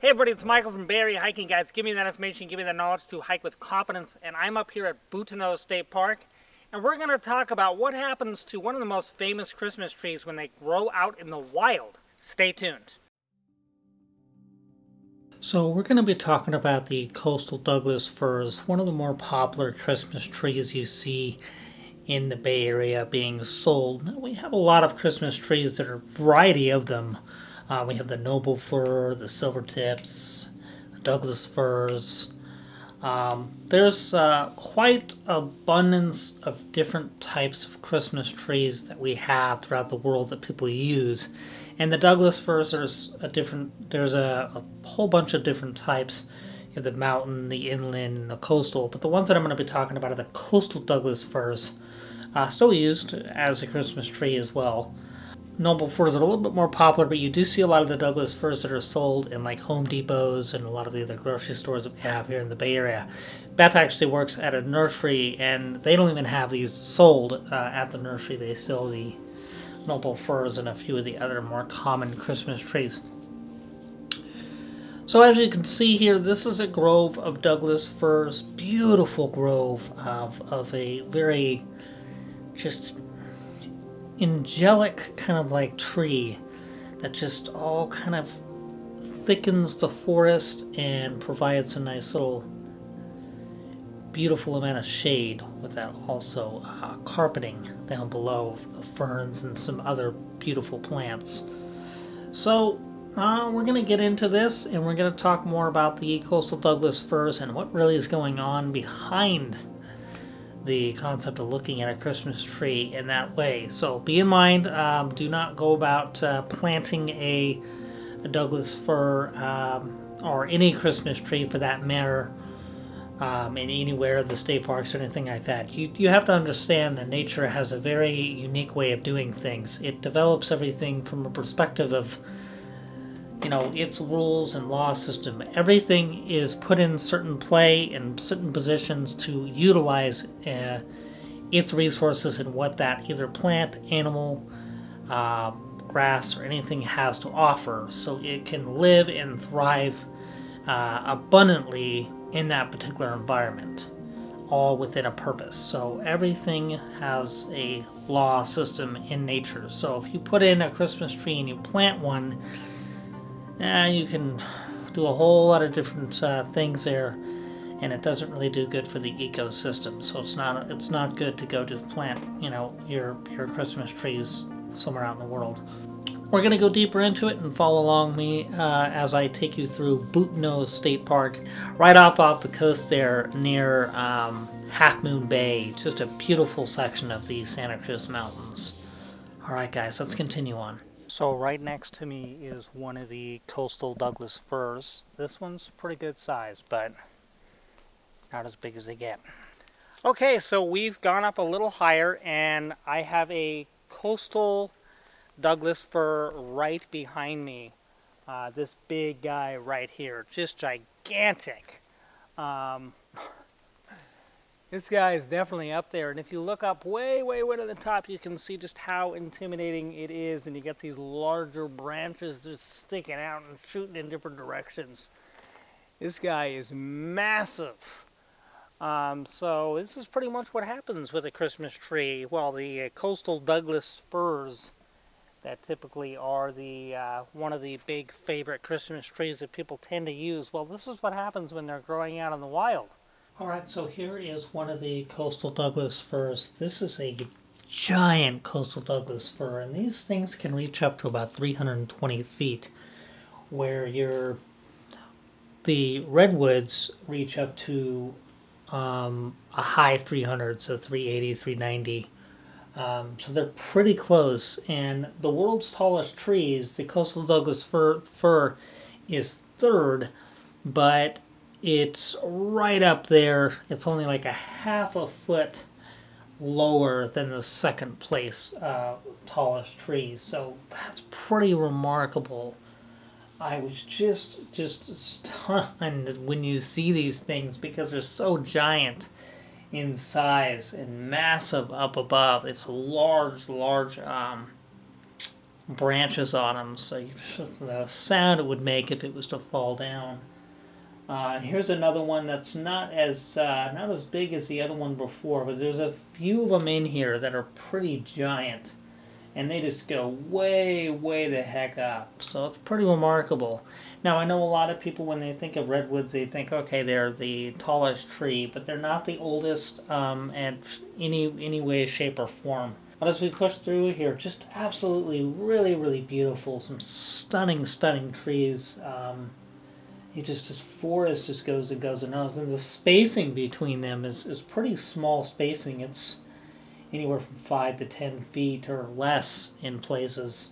Hey everybody, it's Michael from Bay Area Hiking Guides. Give me that information, give me that knowledge to hike with confidence. And I'm up here at Butano State Park. And we're going to talk about what happens to one of the most famous Christmas trees when they grow out in the wild. Stay tuned. So we're going to be talking about the coastal Douglas firs, one of the more popular Christmas trees you see in the Bay Area being sold. Now, we have a lot of Christmas trees. There are a variety of them. We have the noble fir, the silvertips, the Douglas firs. There's quite abundance of different types of Christmas trees that we have throughout the world that people use. And the Douglas firs, there's a whole bunch of different types. You have the mountain, the inland, and the coastal. But the ones that I'm going to be talking about are the coastal Douglas firs, still used as a Christmas tree as well. Noble firs are a little bit more popular, but you do see a lot of the Douglas firs that are sold in like Home Depots and a lot of the other grocery stores that we have here in the Bay Area. Beth actually works at a nursery, and they don't even have these sold at the nursery. They sell the noble firs and a few of the other more common Christmas trees. So as you can see here, this is a grove of Douglas firs. Beautiful grove of a very just angelic kind of like tree that just all kind of thickens the forest and provides a nice little beautiful amount of shade with that also carpeting down below the ferns and some other beautiful plants. So we're going to get into this, and we're going to talk more about the coastal Douglas firs and what really is going on behind the concept of looking at a Christmas tree in that way. So be in mind, do not go about planting a Douglas fir or any Christmas tree for that matter in anywhere of the state parks or anything like that. You have to understand that nature has a very unique way of doing things. It develops everything from a perspective of its rules and law system. Everything is put in certain play and certain positions to utilize its resources and what that either plant, animal, grass, or anything has to offer, so it can live and thrive abundantly in that particular environment, all within a purpose. So everything has a law system in nature. So if you put in a Christmas tree and you plant one, you can do a whole lot of different things there, and it doesn't really do good for the ecosystem. So it's not good to go just plant your Christmas trees somewhere out in the world. We're going to go deeper into it and follow along me as I take you through Butano State Park, right off the coast there near Half Moon Bay. Just a beautiful section of the Santa Cruz Mountains. Alright guys, let's continue on. So right next to me is one of the coastal Douglas firs. This one's pretty good size, but not as big as they get. Okay, so we've gone up a little higher, and I have a coastal Douglas fir right behind me. This big guy right here, just gigantic. This guy is definitely up there, and if you look up way to the top, you can see just how intimidating it is, and you get these larger branches just sticking out and shooting in different directions. This guy is massive. So this is pretty much what happens with a Christmas tree. Well, the coastal Douglas firs that typically are the one of the big favorite Christmas trees that people tend to use. Well, this is what happens when they're growing out in the wild. Alright, so here is one of the coastal Douglas firs. This is a giant coastal Douglas fir, and these things can reach up to about 320 feet, where the redwoods reach up to a high 300, so 380, 390. So they're pretty close, and the world's tallest trees, the coastal Douglas fir is third, but it's right up there. It's only like a half a foot lower than the second place tallest tree. So that's pretty remarkable. I was just stunned when you see these things because they're so giant in size and massive up above. It's large branches on them, so the sound it would make if it was to fall down. Here's another one that's not as big as the other one before, but there's a few of them in here that are pretty giant, and they just go way, way the heck up. So it's pretty remarkable. Now, I know a lot of people, when they think of redwoods, they think, okay, they're the tallest tree, but they're not the oldest at any way, shape, or form. But as we push through here, just absolutely really, really beautiful. Some stunning, stunning trees. This forest just goes and goes and goes. And the spacing between them is pretty small spacing. It's anywhere from 5 to 10 feet or less in places.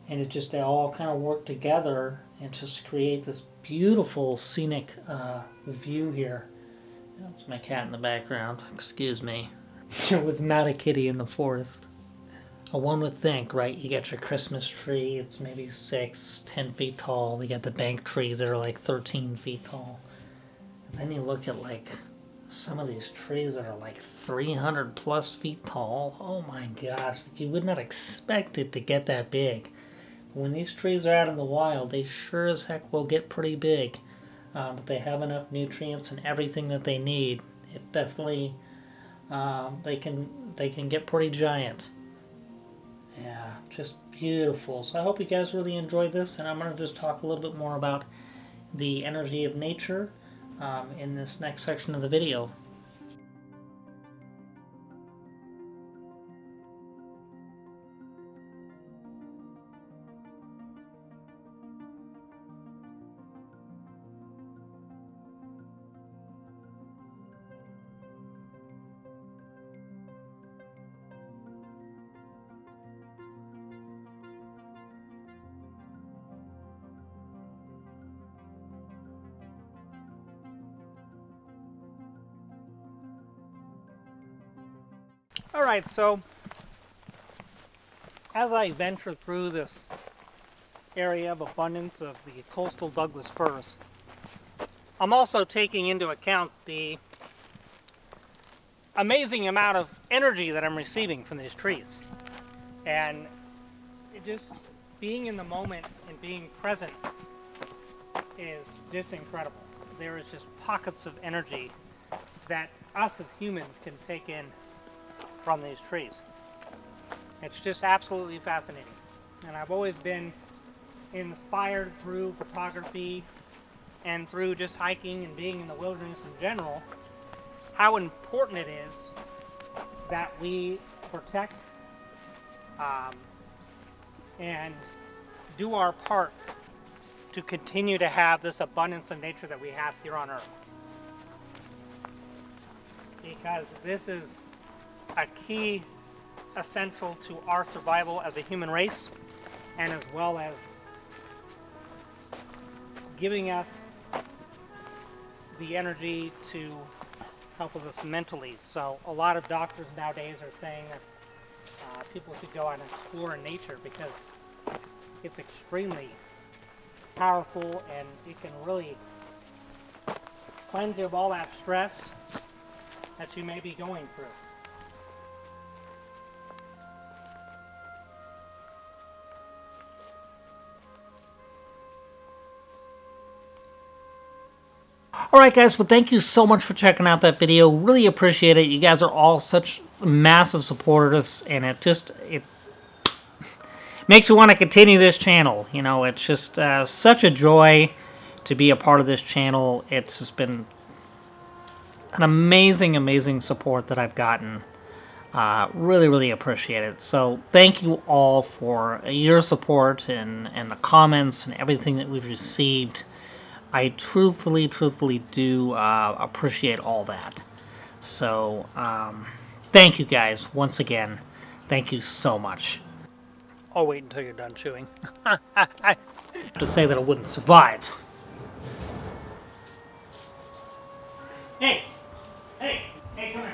And they all kind of work together and just create this beautiful scenic view here. That's my cat in the background. Excuse me. There was not a kitty in the forest. One would think, right, you get your Christmas tree, it's maybe 10 feet tall. You got the bank trees that are like 13 feet tall. And then you look at like some of these trees that are like 300 plus feet tall. Oh my gosh, you would not expect it to get that big. When these trees are out in the wild, they sure as heck will get pretty big. But they have enough nutrients and everything that they need. It definitely, they can get pretty giant. Yeah, just beautiful. So I hope you guys really enjoyed this, and I'm going to just talk a little bit more about the energy of nature in this next section of the video. Alright, so as I venture through this area of abundance of the coastal Douglas firs, I'm also taking into account the amazing amount of energy that I'm receiving from these trees. And just being in the moment and being present is just incredible. There is just pockets of energy that us as humans can take in from these trees. It's just absolutely fascinating. And I've always been inspired through photography and through just hiking and being in the wilderness in general, how important it is that we protect and do our part to continue to have this abundance of nature that we have here on Earth. Because this is a key essential to our survival as a human race, and as well as giving us the energy to help with us mentally. So a lot of doctors nowadays are saying that people should go out and explore in nature because it's extremely powerful and it can really cleanse you of all that stress that you may be going through. Alright guys, well thank you so much for checking out that video. Really appreciate it. You guys are all such massive supporters, and it makes me want to continue this channel. You know, it's just such a joy to be a part of this channel. It's just been an amazing, amazing support that I've gotten. Really, really appreciate it. So thank you all for your support and the comments and everything that we've received. I truthfully do appreciate all that. So, thank you guys once again. Thank you so much. I'll wait until you're done chewing. To say that I wouldn't survive. Hey, come here.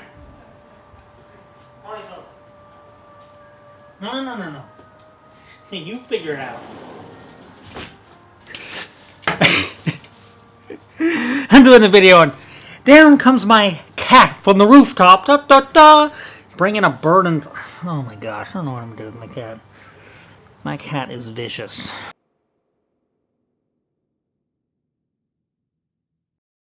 No. Hey, you figure it out. I'm doing the video and down comes my cat from the rooftop, bringing a bird and... Oh my gosh, I don't know what I'm doing with my cat. My cat is vicious.